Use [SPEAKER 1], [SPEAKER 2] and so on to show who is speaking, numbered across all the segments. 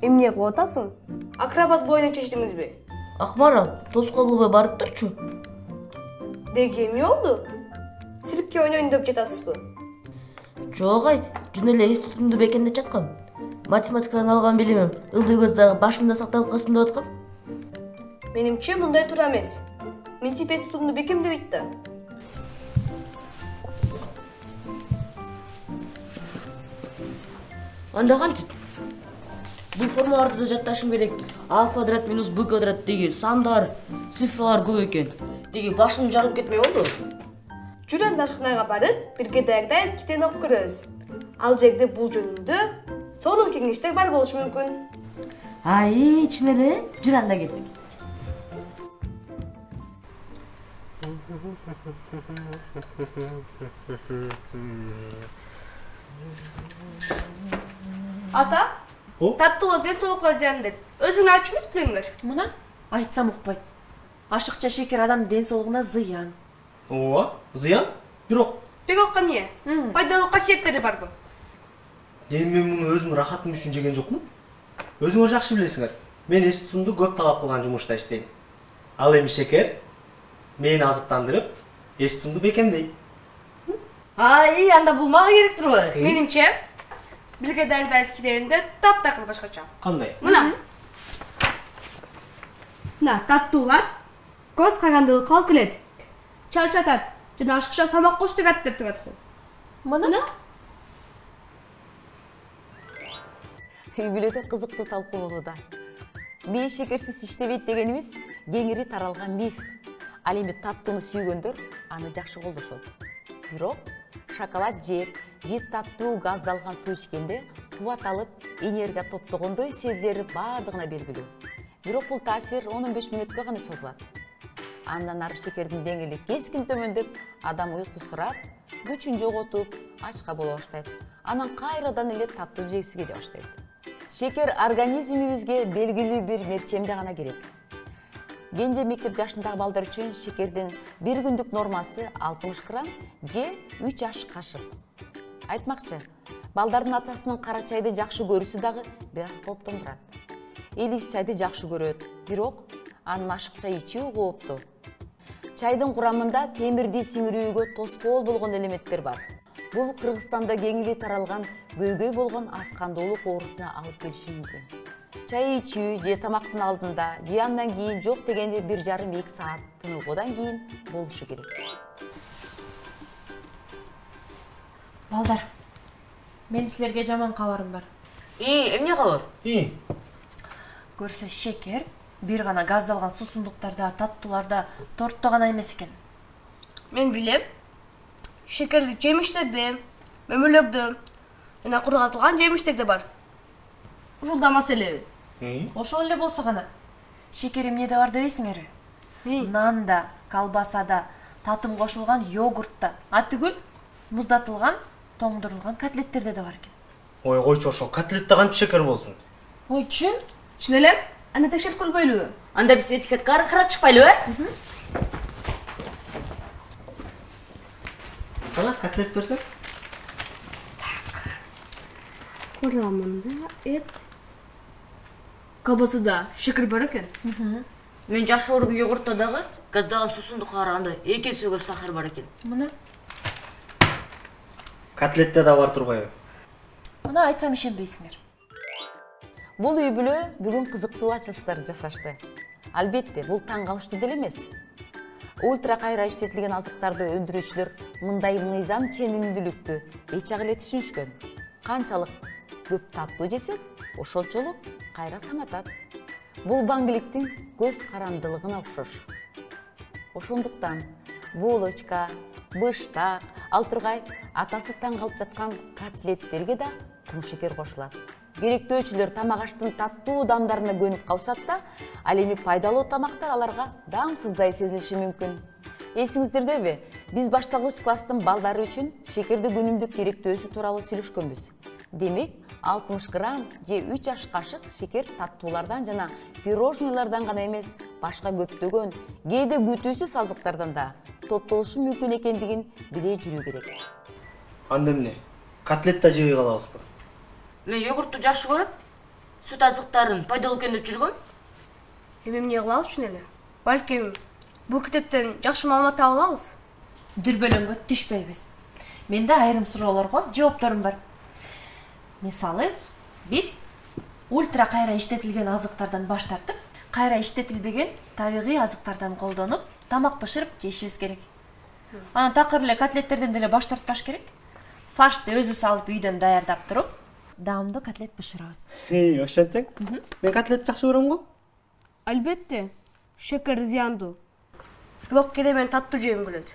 [SPEAKER 1] Эмне кылып атасың? Акробат боюна чечтиңизби?
[SPEAKER 2] Акмарал, тоскоол болбой барып турчу.
[SPEAKER 1] Деги эмне болду? Циркке ойнойн деп жатасызбы?
[SPEAKER 2] Жок ай, жөн эле эс тутумду бекемдеп жаткам. Математикадан алган билимим ылдый көз дагы башында сакталып калсын деп аткам.
[SPEAKER 1] Менимче мындай туура эмес. Мынтип эс тутумду бекемдебейт да.
[SPEAKER 2] Анда кантип? Бул формаларды да жатташым керек. А квадрат минус Б квадрат деги сандар, цифралар көп экен. Деги башым жарылып кетмей болду.
[SPEAKER 1] Жүр анда ашканага барып, бирге даярда эски китебин окуп көрөбүз. Ал жерде бул жөнүндө сонун кеңештер бар болушу мүмкүн.
[SPEAKER 2] Ай, чын эле? Жүр анда кеттик.
[SPEAKER 1] Ата? Таттуулар ден соолукка зыян деп. Өзүң айтчу эмес билеңер?
[SPEAKER 3] Мына айтсам укпайт. Ашыкча шекер адам ден соолугуна зыян.
[SPEAKER 4] Ооба, зыян.
[SPEAKER 1] Бирок эмне? Пайдалуу касиеттери барбы?
[SPEAKER 4] Эми мен муну өзүм рахатым үчүн жеген жокмун. Өзүңөр жакшы билесиңер. Мен эс тутумду көп талап кылган жумушта иштейм. Ал эми шекер мени азыктандырып, эс тутумду бекемдейт.
[SPEAKER 2] Ай, анда бул мага керек турбайбы?
[SPEAKER 1] Менимче, бирге даярда эски китебинде таптакыр башкача.
[SPEAKER 4] Кандай?
[SPEAKER 1] Мына. Мына таттуулар көз кайгандылыкка алып келет. Чарчатат жана ашыкча самак коштурат деп турат.
[SPEAKER 3] Мына
[SPEAKER 5] Үй бүлөдө кызыктуу талкуулоодо. Мээ шекерсиз иштебейт дегенибиз кеңири таралган миф. Ал эми таттууну сүйгөндөр аны жакшы колдошот. Бирок шоколад жеп, же таттуу газдалган суу ичкенде кубат алып, энергия топтогондой сездери баардыгына белгилүү. Бирок бул таасир 15 мүнөткө гана созулат. Андан ары шекердин деңгээли кескин төмөндөп, адам уйкусурап, күчүн жоготуп, ачка боло баштайт. Анан кайрадан эле таттуу жегиси келе баштайт. Шекер организмибизге белгилүү бир мерчемде гана керек. Кенже мектеп жашындагы балдар үчүн шекердин бир күндүк нормасы 60 грамм же 3 аш кашык. Айтмакчы, балдардын атасынын кара чайды жакшы көрүүсү дагы бир аз кооптондурат. Элибиз чайды жакшы көрөт, бирок анын ашыкча ичүү кооптуу. Чайдын курамында темирди сиңирүүгө тоскоол болгон элементтер бар. Бул Кыргызстанда кеңири таралган көйгөй болгон ас кандуулук оорусуна алып келиши мүмкүн. Чай ичүү же тамактын алдында, же андан кийин жок дегенде 1,5-2 саат тыныгуудан кийин болушу керек.
[SPEAKER 3] балдар. Мен силерге жаман кабарым бар.
[SPEAKER 2] Эмне кабар?
[SPEAKER 3] Көрсө шекер бир гана газдалган суусундуктарда, таттууларда, тортто гана эмес экен.
[SPEAKER 1] Мен билем. Шекерли жемиштерде, мөмөлөктө жана кургатылган жемиштерде бар. Ушул да маселеби?
[SPEAKER 3] Ошол эле болсо гана. Шекер эмнеде бар дебейсиңерби? Нанда, колбасада, татым кошулган йогуртта, түгүл муздатылган, тоңдурулган котлеттерде да бар экен.
[SPEAKER 4] Ой, койчу, ошо котлетте кантип шекер болсун?
[SPEAKER 3] Ой, чын?
[SPEAKER 1] Чын эле? Анда текшерип көрбөйлүбү?
[SPEAKER 2] Анда биз этикетке карап чыкпайлыбы?
[SPEAKER 4] Кана котлет берсем?
[SPEAKER 1] Курамында эт. Колбасада шекер бар экен.
[SPEAKER 2] Мен жакшы көргөн йогуртта дагы газдалган суусундукка караганда 2 эсе көп сахар бар экен.
[SPEAKER 3] Мына
[SPEAKER 4] Котлетте да бар турбайбы?
[SPEAKER 3] Мына айтсам ишенбейсиңер.
[SPEAKER 5] Бул үй бүлө бүгүн кызыктуу ачылыштарды жасашты. Албетте, бул таң калыштуу деле эмес. Ультра кайра иштетилген азыктарды өндүрүүчүлөр мындай мыйзам ченемдүүлүктү эч ак эле түшүнүшкөн. Канчалык көп таттуу жесек, ошончолук кайра саматат. Бул баңгиликтин көз карандылыгына окшош. Ошондуктан булочка, быштак, ал тургай атасы таң калып жаткан котлеттерге да кум шекер кошулат. Керектөөчүлөр тамак аштын таттуу дамдарына көнүп калышат да, ал эми пайдалуу тамактар аларга даамсыздай сезилиши мүмкүн. Эсиңиздердеби, биз башталгыч класстын балдары үчүн шекерди күнүмдүк керектөөсү тууралуу сүйлөшкөнбүз. Демек, 60 грамм же 3 аш кашык шекер таттуулардан жана пирожнойлардан гана эмес, башка көптөгөн, кээде күтүүсүз азыктардан да топтолушу мүмкүн экендигин биле жүрүү керек.
[SPEAKER 4] Анда эмне? Котлет да жебей калабызбы?
[SPEAKER 2] Мен йогуртту жакшы көрөм. сүт азыктарын пайдалуу экен деп жүргөм.
[SPEAKER 1] Эми эмне кылабыз үчүн эле? Балким бул китептен жакшы маалымат таба алабыз.
[SPEAKER 3] Дүрбөлөңгө түшпөйбүз. Менде айрым суроолорго жоопторум бар. Мисалы, биз ультра кайра иштетилген азыктардан баш тартып, кайра иштетилбеген табигый азыктардан колдонуп, тамак бышырып жешибиз керек. Анан такыр эле котлеттерден деле баш тартпаш керек. Фаршты өзүбүз алып үйдөн даярдап туруп, даамдуу котлет бышырабыз.
[SPEAKER 4] Ошентсең, мен котлет жакшы көрөм го.
[SPEAKER 1] Албетте, шекер зыяндуу. Бирок кээде мен таттуу жегим келет.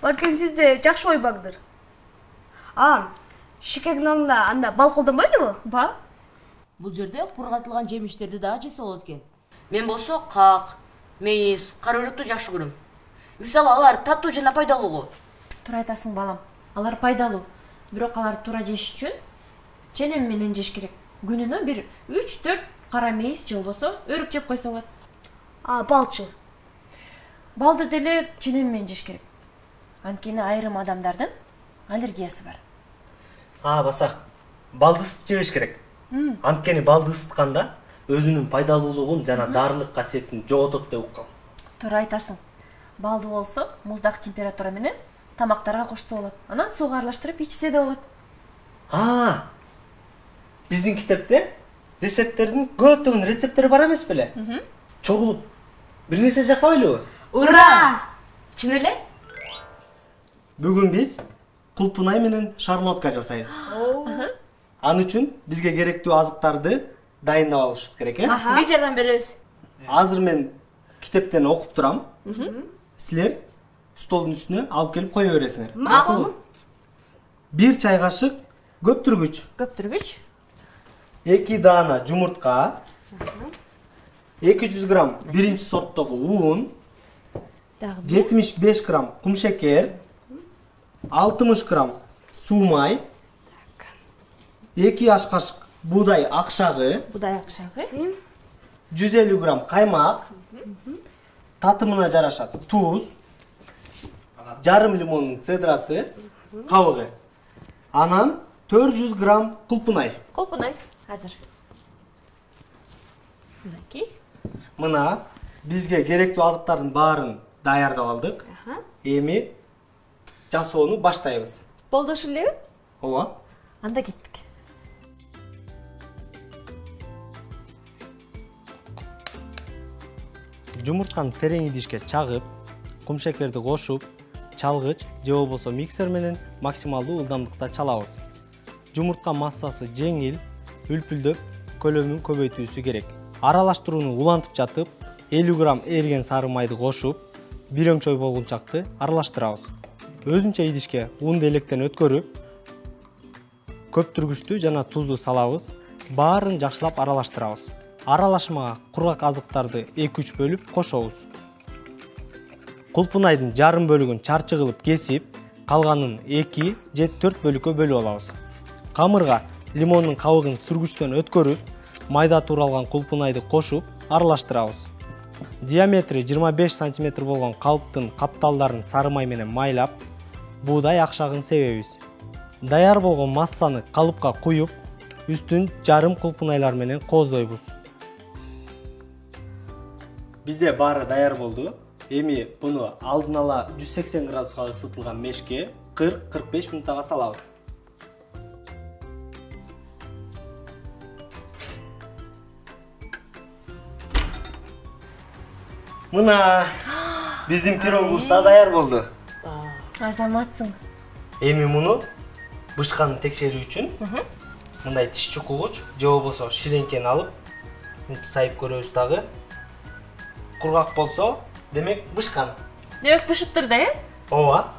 [SPEAKER 1] Балким сизде жакшы ой бардыр. Шекердин ордуна анда бал колдонбойлубу?
[SPEAKER 3] Бал?
[SPEAKER 2] Бул жерде кургатылган жемиштерди да жесе болот экен. Мен болсо как, мейиз, кара өрүктү жакшы көрөм. Мисалы алар таттуу жана пайдалуу го.
[SPEAKER 3] Туура айтасың балам. Алар пайдалуу. Бирок алар туура жеш үчүн ченем менен жеш керек. Күнүнө бир 3-4 кара мейиз же болбосо өрүк жеп койсо болот.
[SPEAKER 1] Балчы.
[SPEAKER 3] Балды деле ченем менен жеш керек. Анткени айрым адамдардын аллергиясы бар.
[SPEAKER 4] Баса. Балды ысыт жебеш керек. Анткени балды ысытканда өзүнүн пайдалуулугун жана дарылык касиетин жоготот деп уккам.
[SPEAKER 3] Туура айтасың. Балды болсо муздак температура менен тамактарга кошсо болот. Анан сууга аралаштырып ичсе да болот.
[SPEAKER 4] Биздин китепте десерттердин көптөгөн рецепттери бар эмес беле? Чогулуп бир нерсе жасабайлыбы?
[SPEAKER 2] Ура! Чын эле?
[SPEAKER 4] Бүгүн биз кулпунай менен шарлотка жасайбыз. Ан үчүн бизге керектүү азыктарды дайындап алышыбыз керек,
[SPEAKER 2] Биз жардам беребиз.
[SPEAKER 4] Азыр мен китептен окуп турам. Силер столдун үстүнө алып келип кое бересиңер.
[SPEAKER 2] Макул.
[SPEAKER 4] 1 чай кашык көптүргүч, 2 даана жумуртка, 200 грамм биринчи сорттогу ун, 75 грамм кумшекер, 60 грамм суумай, 2 аш кашык буудай акшагы, 150 грамм каймак, татымына жараша туз, жарым лимондун цедрасы, кабыгы. Анан 400 грамм кулпунай.
[SPEAKER 3] Кулпунай азыр. Мынакей.
[SPEAKER 4] Мына бизге керектүү азыктардын баарын даярдап алдык. Эми жасоону баштайбыз.
[SPEAKER 3] Болду ушул элеби?
[SPEAKER 4] Ооба.
[SPEAKER 3] Анда кеттик.
[SPEAKER 4] Жумуртканы терең идишке чагып, кумшекерди кошуп, чалгыч же болбосо миксер менен максималдуу ылдамдыкта чалабыз. Жумуртка массасы жеңил, үлпүлдөп, көлөмүн көбөйтүүсү керек. Аралаштырууну улантып жатып, 50 грамм эрген сары майды кошуп, бир өңчөй болгунчакты аралаштырабыз. Өзүнчө идишке унду электен өткөрүп, көптүргүчтү жана тузду салабыз, баарын жакшылап аралаштырабыз. Аралашмага кургак азыктарды 2-3 бөлүп кошобуз. Кулпунайдын жарым бөлүгүн чарчы кылып кесип, калганын 2 же 4 бөлүккө бөлүп алабыз. Камырга лимондун кабыгын сүргүчтөн өткөрүп, майда тууралган кулпунайды кошуп, аралаштырабыз. Диаметри 25 см болгон калыптын капталдарын сары май менен майлап, буудай акшагын себебиз. Даяр болгон массаны калыпка куюп, үстүн жарым кулпунайлар менен кооздойбуз. Бизде баары даяр болду. Эми буну алдын ала 180 градуска ысытылган мешке 40-45 минуттага салабыз. Мына биздин пирогубуз да даяр болду.
[SPEAKER 3] Азаматсың.
[SPEAKER 4] Эми муну бышканын текшерүү үчүн мындай тиш чукугуч же болбосо ширеңкени алып сайып көрөбүз дагы. Кургак болсо, демек бышкан.
[SPEAKER 3] Демек бышыптыр да,
[SPEAKER 4] Ооба.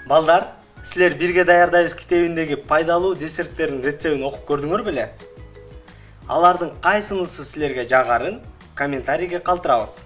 [SPEAKER 4] Балдар, силер бирге даярдайбыз китебиндеги пайдалуу десерттердин рецептин окуп көрдүңөр беле? Алардын кайсынысы силерге жагарын комментарийге калтырабыз.